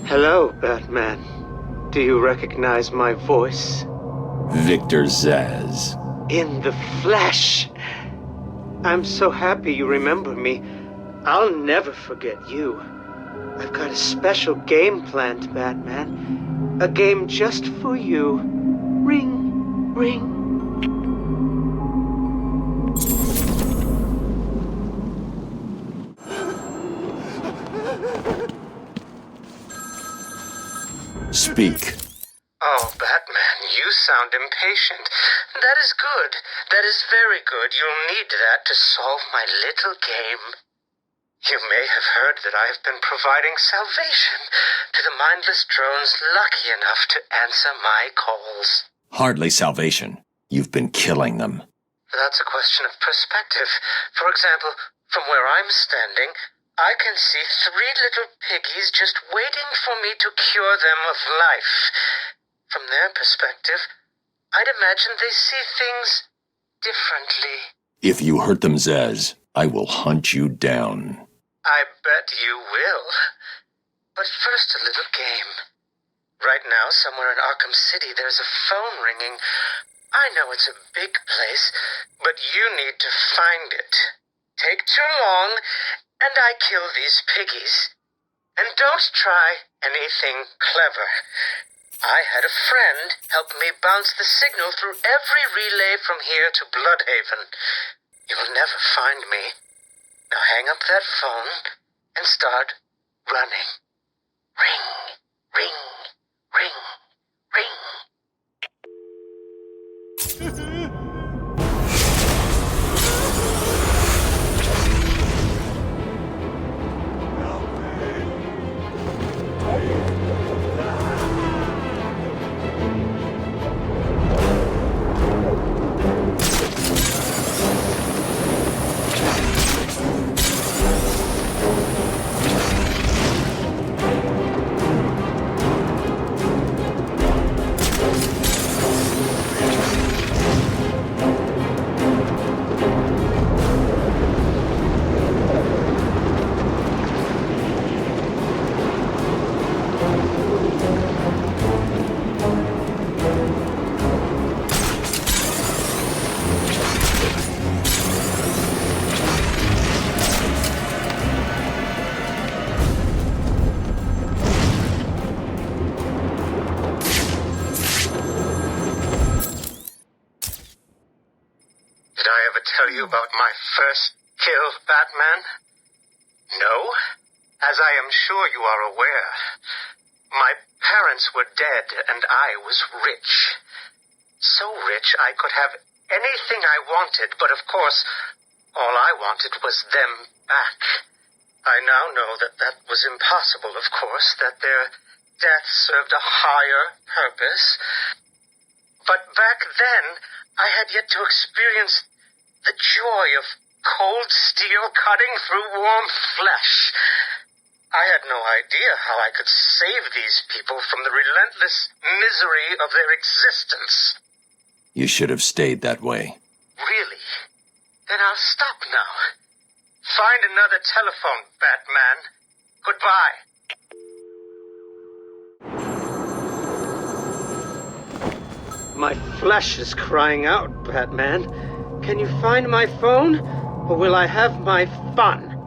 Hello, Batman. Do you recognize my voice? Victor Zsasz. In the flesh! I'm so happy you remember me. I'll never forget you. I've got a special game planned, Batman. A game just for you. Ring, ring. Speak. Oh, Batman, you sound impatient. That is good. That is very good. You'll need that to solve my little game. You may have heard that I have been providing salvation to the mindless drones lucky enough to answer my calls. Hardly salvation. You've been killing them. That's a question of perspective. For example, from where I'm standing, I can see 3 little piggies just waiting for me to cure them of life. From their perspective, I'd imagine they see things differently. If you hurt them, Zsasz, I will hunt you down. I bet you will. But first, a little game. Right now, somewhere in Arkham City, there's a phone ringing. I know it's a big place, but you need to find it. Take too long, and I kill these piggies. And don't try anything clever. I had a friend help me bounce the signal through every relay from here to Bloodhaven. You'll never find me. Now hang up that phone and start running. Ring, ring, ring, ring. Tell you about my first kill, Batman? No? As I am sure you are aware, my parents were dead and I was rich. So rich I could have anything I wanted, but of course, all I wanted was them back. I now know that that was impossible, of course, that their death served a higher purpose. But back then, I had yet to experience the joy of cold steel cutting through warm flesh. I had no idea how I could save these people from the relentless misery of their existence. You should have stayed that way. Really? Then I'll stop now. Find another telephone, Batman. Goodbye. My flesh is crying out, Batman. Can you find my phone, or will I have my fun?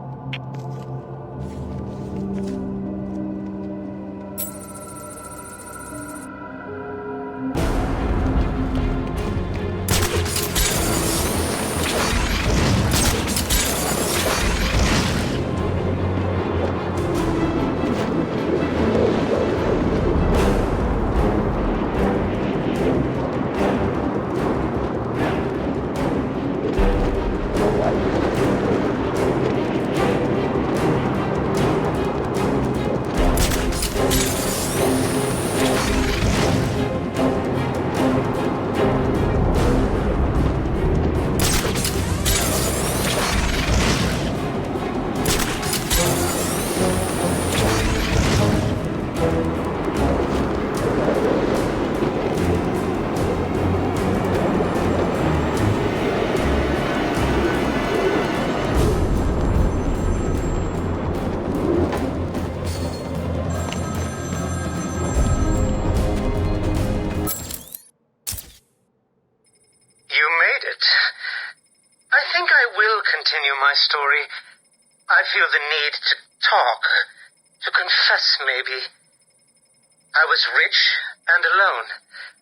I feel the need to talk, to confess maybe. I was rich and alone,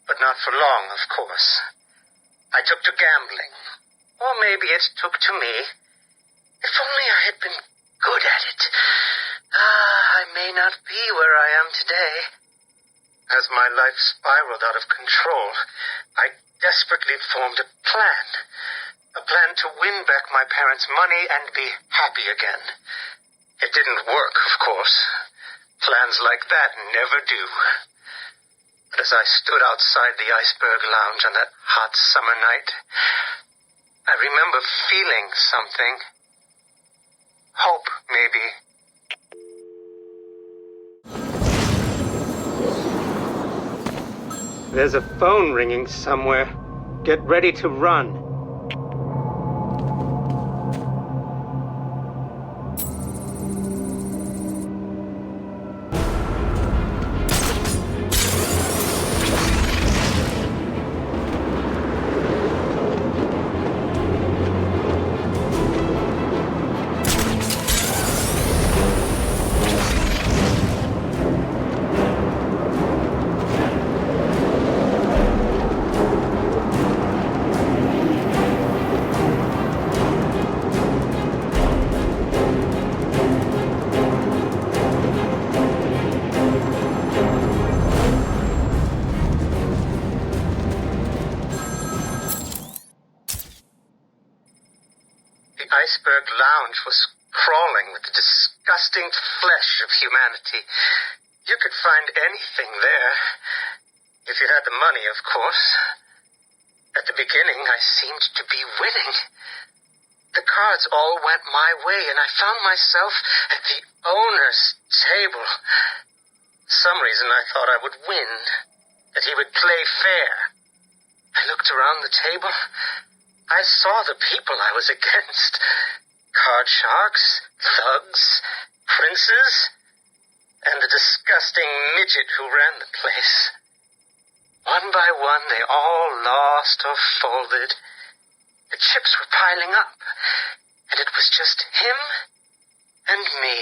but not for long, of course. I took to gambling, or maybe it took to me. If only I had been good at it. I may not be where I am today. As my life spiraled out of control, I desperately formed a plan. A plan to win back my parents' money and be happy again. It didn't work, of course. Plans like that never do. But as I stood outside the Iceberg Lounge on that hot summer night, I remember feeling something. Hope, maybe. There's a phone ringing somewhere. Get ready to run. Iceberg Lounge was crawling with the disgusting flesh of humanity. You could find anything there. If you had the money, of course. At the beginning, I seemed to be winning. The cards all went my way, and I found myself at the owner's table. For some reason, I thought I would win, that he would play fair. I looked around the table. I saw the people I was against. Card sharks, thugs, princes, and the disgusting midget who ran the place. One by one, they all lost or folded. The chips were piling up, and it was just him and me.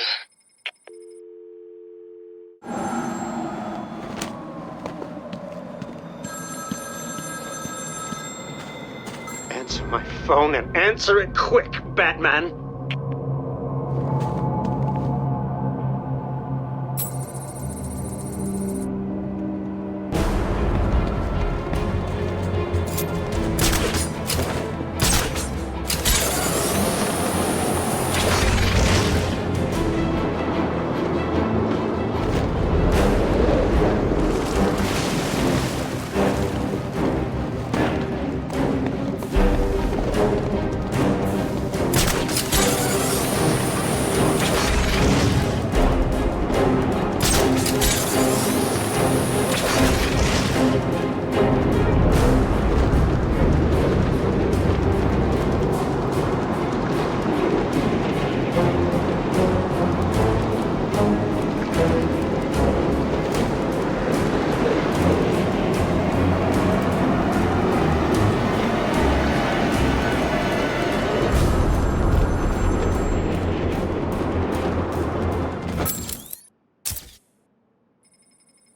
Answer my phone and answer it quick, Batman.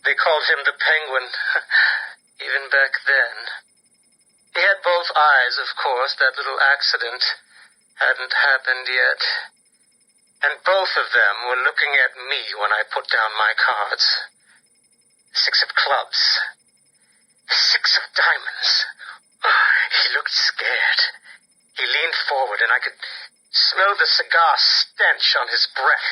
They called him the Penguin, even back then. He had both eyes, of course. That little accident hadn't happened yet. And both of them were looking at me when I put down my cards. 6 of clubs. 6 of diamonds. He looked scared. He leaned forward, and I could smell the cigar stench on his breath.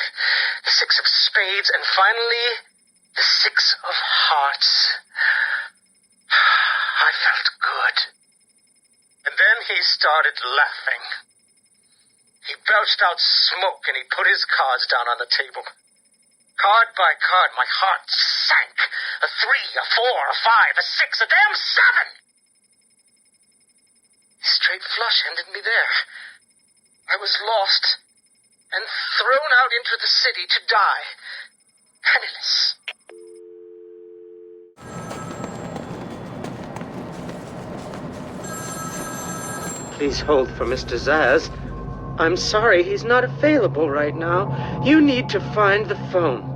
The 6 of spades, and finally, the 6 of hearts. I felt good. And then he started laughing. He belched out smoke, and he put his cards down on the table. Card by card, my heart sank. A 3, a 4, a 5, a 6, a damn 7! Straight flush ended me there. I was lost and thrown out into the city to die, penniless. Please hold for Mr. Zsasz. I'm sorry, he's not available right now. You need to find the phone.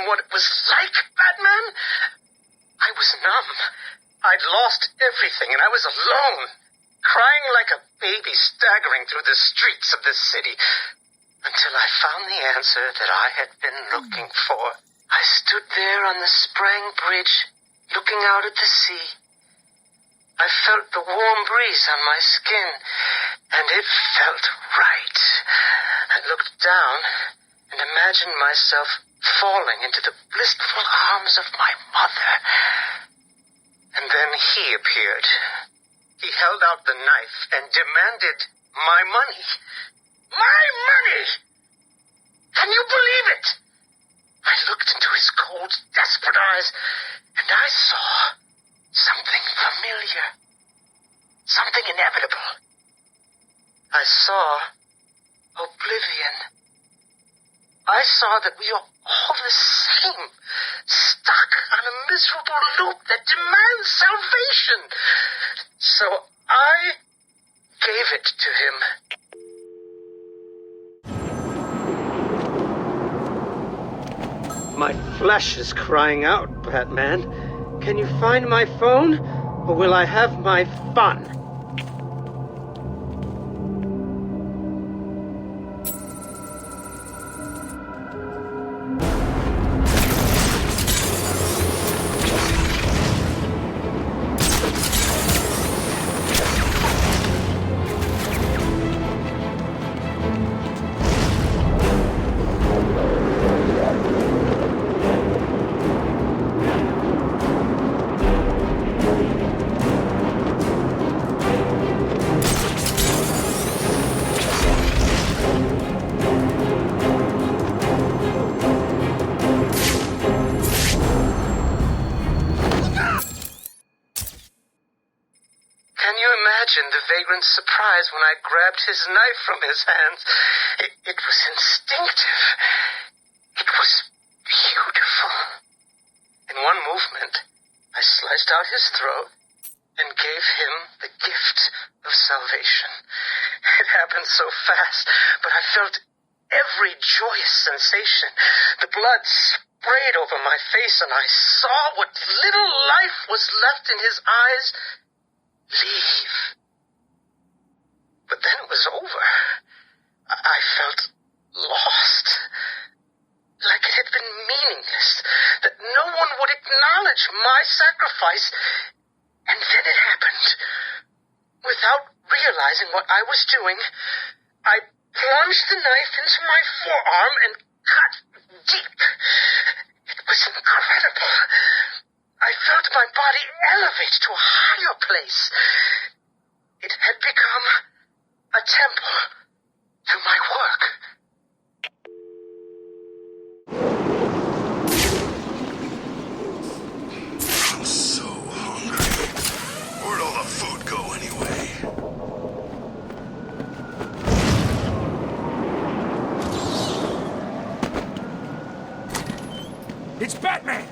What it was like, Batman? I was numb. I'd lost everything, and I was alone, crying like a baby staggering through the streets of this city, until I found the answer that I had been looking for. I stood there on the Sprang Bridge, looking out at the sea. I felt the warm breeze on my skin, and it felt right. I looked down and imagined myself falling into the blissful arms of my mother. And then he appeared. He held out the knife and demanded my money. My money! Can you believe it? I looked into his cold, desperate eyes, and I saw something familiar. Something inevitable. I saw oblivion. I saw that we are all the same, stuck on a miserable loop that demands salvation. So I gave it to him. My flesh is crying out, Batman. Can you find my phone, or will I have my fun? The vagrant's surprise when I grabbed his knife from his hands. It was instinctive. It was beautiful. In one movement, I sliced out his throat and gave him the gift of salvation. It happened so fast, but I felt every joyous sensation. The blood sprayed over my face, and I saw what little life was left in his eyes leave. But then it was over. I felt lost. Like it had been meaningless. That no one would acknowledge my sacrifice. And then it happened. Without realizing what I was doing, I plunged the knife into my forearm and cut deep. It was incredible. I felt my body elevate to a higher place. It had become a temple to my work. I'm so hungry. Where'd all the food go anyway? It's Batman!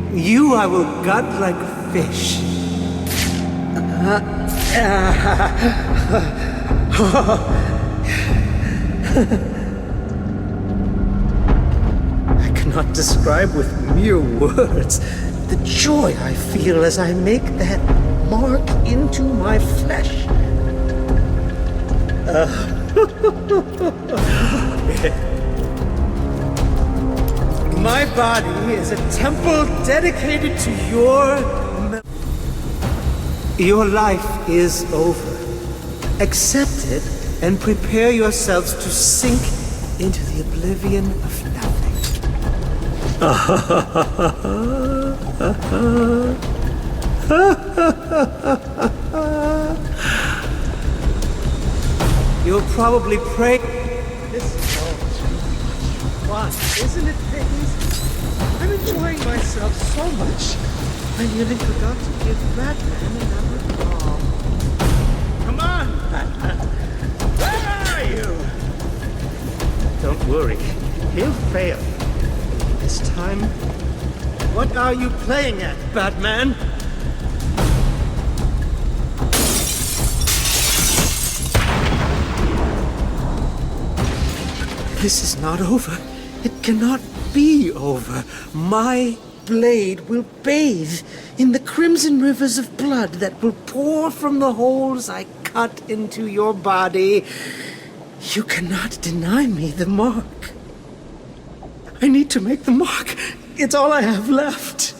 You I will gut like fish. I cannot describe with mere words the joy I feel as I make that mark into my flesh. My body is a temple dedicated to your life is over. Accept it and prepare yourselves to sink into the oblivion of nothing. You'll probably pray. This is all too much fun, isn't it, Peggy? I'm enjoying myself so much. I nearly forgot to give Batman another call. Come on, Batman. Where are you? Don't worry. He'll fail. This time, what are you playing at, Batman? This is not over. It cannot be over. My blade will bathe in the crimson rivers of blood that will pour from the holes I cut into your body. You cannot deny me the mark. I need to make the mark. It's all I have left.